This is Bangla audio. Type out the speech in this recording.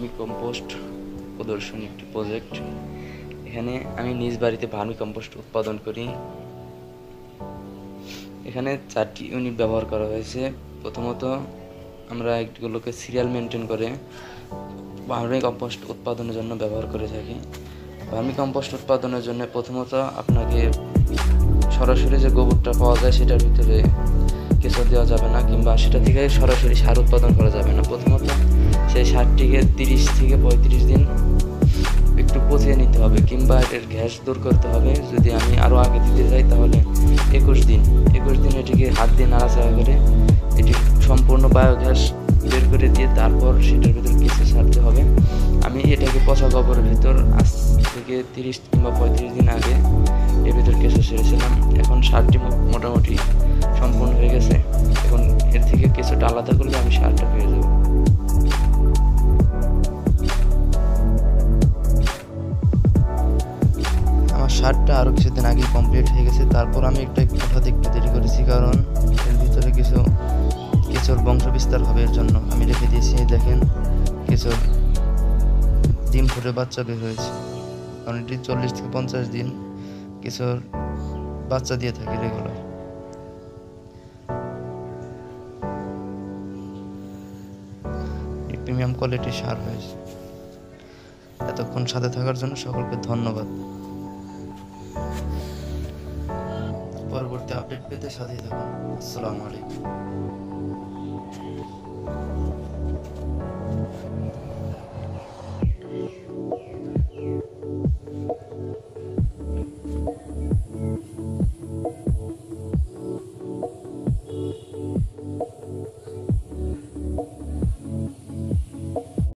ভার্মি কম্পোস্ট প্রদর্শনী একটি প্রজেক্ট। এখানে আমি নিজ বাড়িতে ভার্মি কম্পোস্ট উৎপাদন করি। এখানে 4টি ইউনিট ব্যবহার করা হয়েছে। প্রথমত আমরা এগুলোকে সিরিয়াল মেনটেন করে ভার্মি কম্পোস্ট উৎপাদনের জন্য ব্যবহার করে থাকি। ভার্মি কম্পোস্ট উৎপাদনের জন্য প্রথমত আপনাকে সরাসরি যে গোবরটা পাওয়া যায় সেটার ভিতরে কেঁচো দেওয়া যাবে না, কিংবা সেটা থেকে সরাসরি সার উৎপাদন করা যাবে না। প্রথমত সেই সারটিকে 30 থেকে 35 দিন একটু পচিয়ে নিতে হবে, কিংবা এর গ্যাস দূর করতে হবে। যদি আমি আরও আগে দিতে চাই তাহলে 21 দিন এটিকে হাত দিয়ে নাড়াচাড়া করে এটি সম্পূর্ণ বায়োগ্যাস বের করে দিয়ে তারপর সেটার ভিতর কেঁচো ছাড়তে হবে। আমি এটাকে পচা গোবরের ভিতর আজ থেকে 30 কিংবা 35 দিন আগে এর ভিতর কেঁচো ছেড়েছিলাম। এখন সারটি মোটামুটি সম্পূর্ণ হয়ে গেছে। এখন এর থেকে কেঁচোটা আলাদা করলে আমি সারটা পেয়ে যাব। আমার সারটা আরও কিছুদিন আগে কমপ্লিট হয়ে গেছে। তারপর আমি একটু দেরি করেছি, কারণ এর ভিতরে কিছু কেঁচোর বংশ বিস্তার হবে, এর জন্য আমি রেখে দিয়েছি। দেখেন কেঁচোর ডিম ফুটে বাচ্চা বের হয়েছে, কারণ এটি 40 থেকে 50 দিন কেঁচোর বাচ্চা দিয়ে থাকে রেগুলার। প্রিমিয়াম কোয়ালিটির সার হয়েছে। এতক্ষণ সাথে থাকার জন্য সকলকে ধন্যবাদ। পরবর্তী আপডেট পেতে সাথেই থাকুন। আসসালামু আলাইকুম।